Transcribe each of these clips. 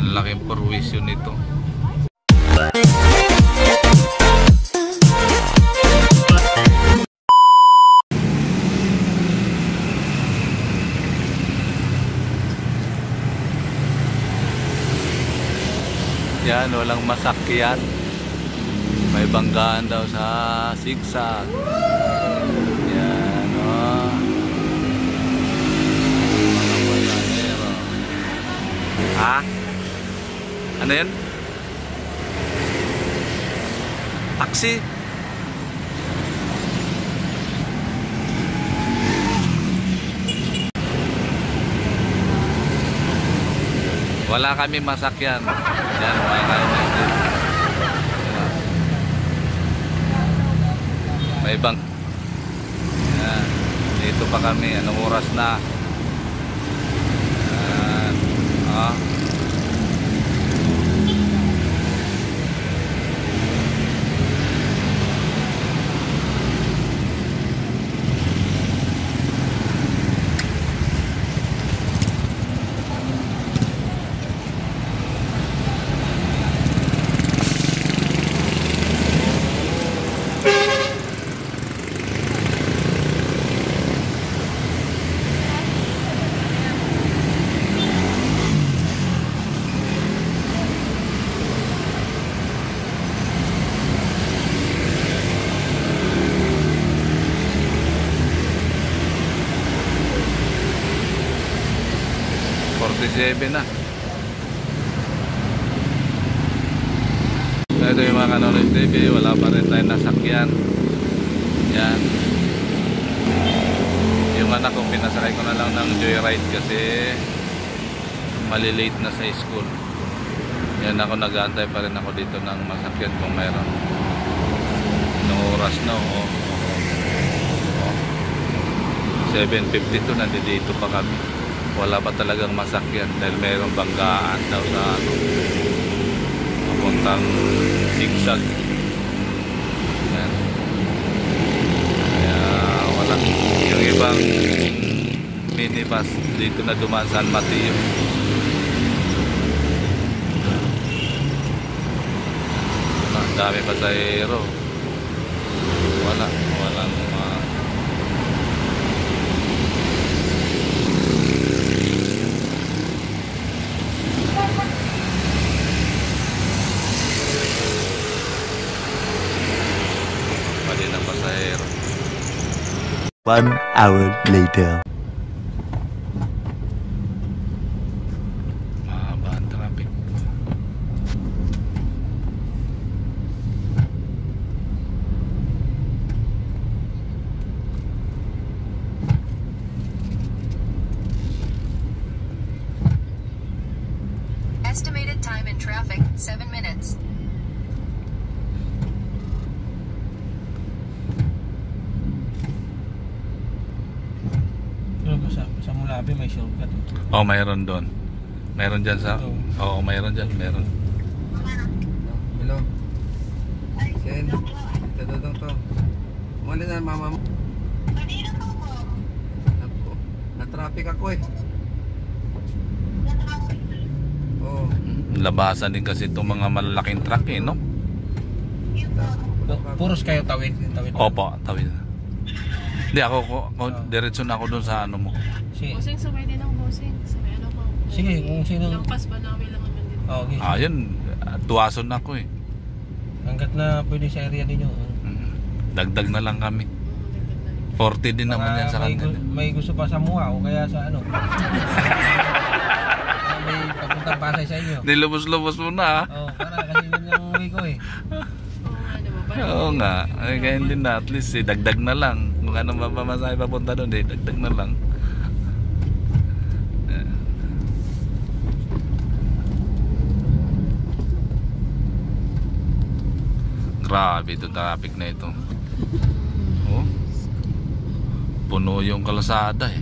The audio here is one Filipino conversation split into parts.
Ang laking perwisyo nito. Yan, walang masakyan. May banggaan daw sa sigsag. Yan, oh. Ha? Ano yan? Taxi? Wala kami masakyan. Yan, mga kaibigan. May bang. Yan. Dito pa kami. Anong oras na? Yan. Ah. Na. Ito yung mga Kanonood TV, wala pa rin tayong nasakyan. Yan. Yung anak ko, pinasakay ko na lang ng joyride kasi malilate na sa school. Yan, ako nag-aantay pa rin ako dito ng masakyan kung mayroon. Anong oras na? 7:52, nandito pa kami. Wala pa talagang masakyan dahil mayroong banggaan daw sa ano, papuntang sigsag. Yan. Kaya wala. Yung ibang minibus dito na dumaan San Mateo. Ang dami pasahero. Walang pasahero. 1 hour later. Mahaba ang traffic. Estimated time in traffic, 7 minutes. Sa Mulabi may shortcut. Oh, mayroon doon. Mayroon dyan sa... Oo, mayroon dyan. Mayroon. Hello. Sen. Ito to. Umalis na mama mo. Ako. Na-traffic ako eh. Oo. Labasan din kasi itong mga malalaking truck eh, no? Puros kayo tawid. Opo, tawid. Hindi, ako diretso na ako doon sa ano mo. Bossing, sabay din ako, bossing. Sabay ano ko. Sige, kung sino. Lampas ba namin lang naman dito. Okay. Ayun, tuwason na ako eh. Hanggat na pwede sa area ninyo. Dagdag na lang kami. 40 din naman yan sa kanila. May gusto pa sa Mua o kaya sa ano. May papuntang Pasay sa inyo. Nilubos-lubos mo na. Oo, para kasi yun yung uwi ko eh. Oo nga. Ay, kaya hindi na. At least dagdag na lang. Kung anong mapamasahe papunta doon, dagdag na lang. Grabe ito traffic na ito. Oh. Puno yung kalsada eh.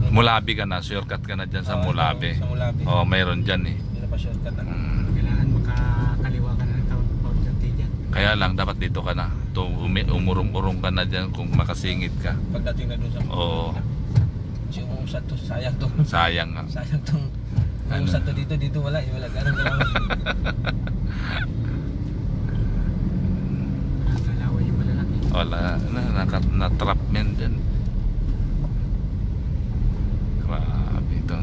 Mulabi ka na, shortcut ka na dyan sa Mulabi. Sa Mulabi. Oh, mayroon dyan eh. Hindi na pa shortcut na. Kailangan makakaliwa ka na ng kaunti dyan. Kaya lang dapat dito ka na. Umurong-urong ka na dyan kung makasingit ka. Pagdating na doon sa Oo. Kasi usad to, sayang to. Sayang nga. Sayang tong Ano? usad to dito wala, wala ganun galawan. Nakakalawa yung malalaki. Wala na-trap men dyan. Grabe ito.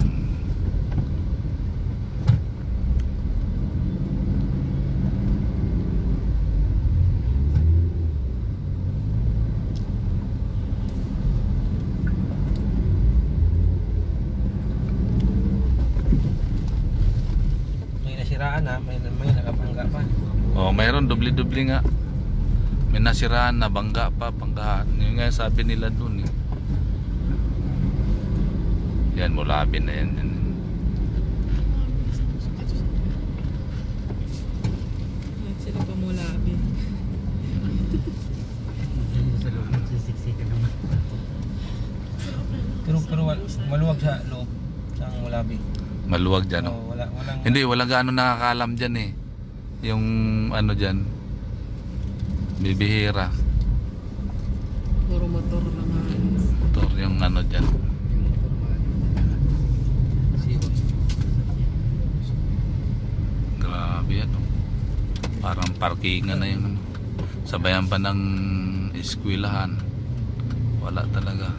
May nasiraan ha, may nakabangga pa. Oh, mayroon dubli-dubli nga. May nasiraan na bangga pa, banggahan. Yung nga sabi nila dun eh. Yan, Mulabi na yan. Lahat sila pa Mulabi. Sa loob ng sisiksikan naman. Pero maluwag sa loob sa Mulabi. Maluwag dyan, no? Oh, walang Hindi, wala gaano nakakalam dyan eh. Yung ano dyan, bibihira. Puro motor lang halos. Motor yung ano dyan. Grabe yan, no? Parang parkingan na yung ano. Sabayan pa ng eskwelahan. Wala talaga.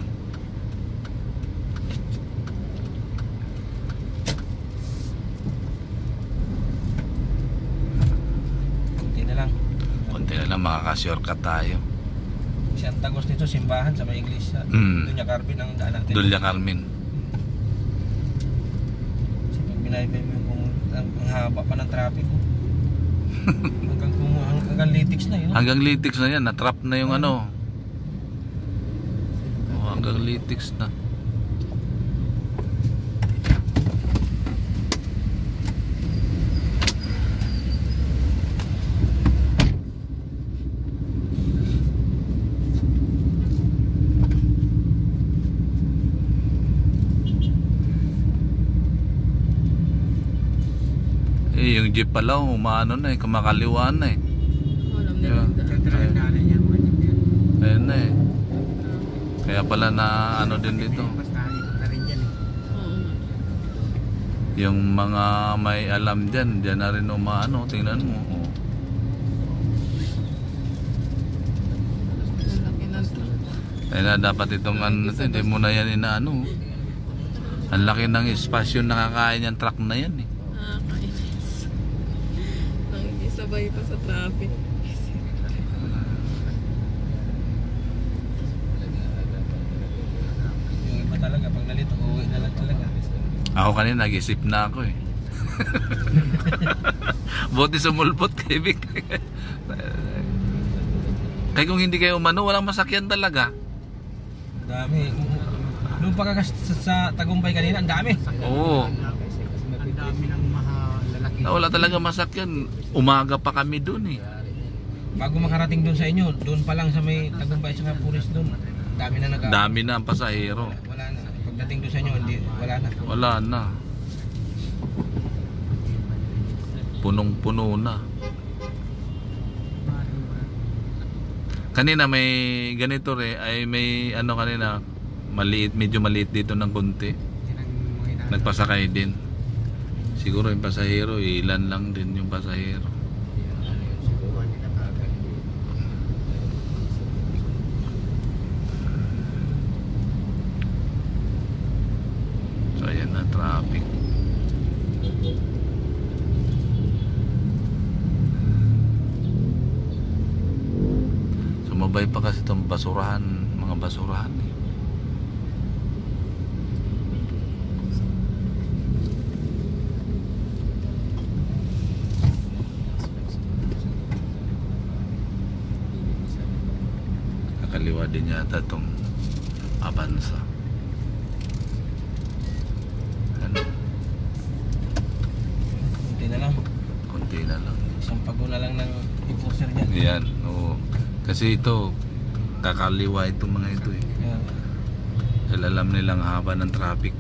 konti na lang. Konti na lang makaka-shortcut tayo. Siyang tagos nito, simbahan sa may English. Dunya Carmen ang daan natin. Dulya Carmen. Kasi pag binaybay mo kung ang haba pa ng traffic ko. hanggang Litix na yun. Hanggang Litix na yan. Natrap na yung ano. Oh, hanggang Litix na. Yung jeep pala, umaano na eh, kumakaliwa na eh. Alam nila Yeah. ang daan. Tatrayan na yan, mga jeep yan. Ayun na eh. Kaya pala na ano din dito. Basta ikot na rin dyan eh. Oo nga. Yung mga may alam dyan, dyan na rin umaano, tingnan mo. Oh. Ang laki ng truck. Kaya na dapat itong ano, hindi mo na yan inaano. Ang laki ng espasyo nakakain yung truck na yan eh. Nakakainis. Nakikisabay pa sa traffic. Yung iba talaga, pag nalito, uwi na lang talaga. Ako kanina nag-isip na ako eh. Buti sumulpot kay Vic. Kaya kung hindi kayo umano, walang masakyan talaga. Dami. Nung sa Tagumpay kanina, ang dami. Oo. Ang dami ng mahalalaki. Wala talaga masakyan. Umaga pa kami dun eh. Bago makarating doon sa inyo, doon pa lang sa may Tagumpay sa Puris doon. Dami na Dami na ang pasahero. Wala na. Pagdating doon sa inyo, wala na. Wala na. Punong-puno na. Kanina may ganito rin, ay may ano kanina, maliit, medyo maliit dito ng konti. Nagpasakay din. Siguro yung pasahero, ilan lang din yung pasahero. So ayan na traffic. Sumabay pa kasi itong basurahan, mga basurahan eh. Kakaliwa din yata itong Avanza. Ano? Kunti na lang. Konti na lang. Isang pago na lang ng enforcer dyan. Yan, oo. Kasi ito, kakaliwa itong mga ito eh. Yeah. Dahil alam nilang haba ng traffic.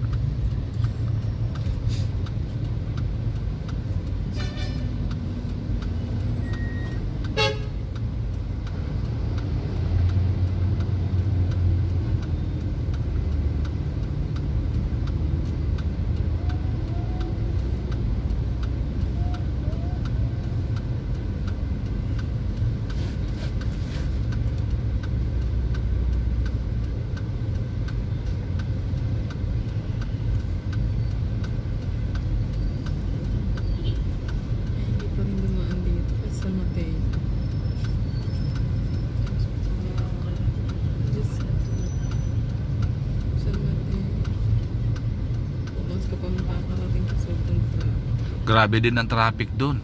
ka pa makakarating sa sobrang traffic. Grabe din ang traffic doon.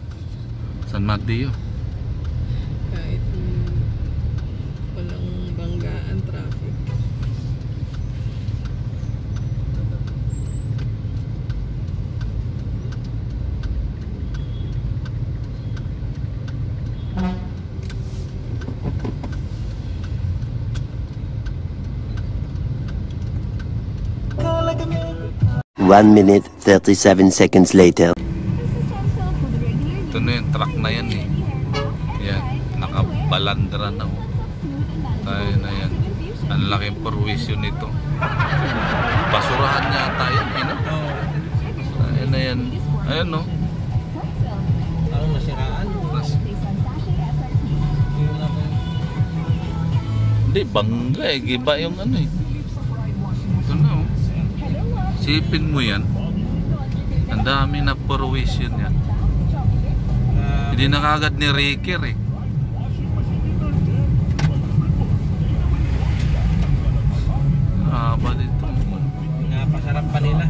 San Mateo. Kahit walang banggaan traffic. One minute, 37 seconds later. Ito na yung truck na yan eh. Yan, nakabalandra na oh. Tayo na yan. Ang laking perwisyon nito. Basurahan niya tayo, no? Ayun na yan. Ayun no. Parang nasiraan. Hindi, bangga eh. Giba yung ano eh. Ito na oh. Sipin mo yan. Ang dami na perwisyon yan. Hindi na kagad ni Riker eh. Haba dito. Napasarap pa nila.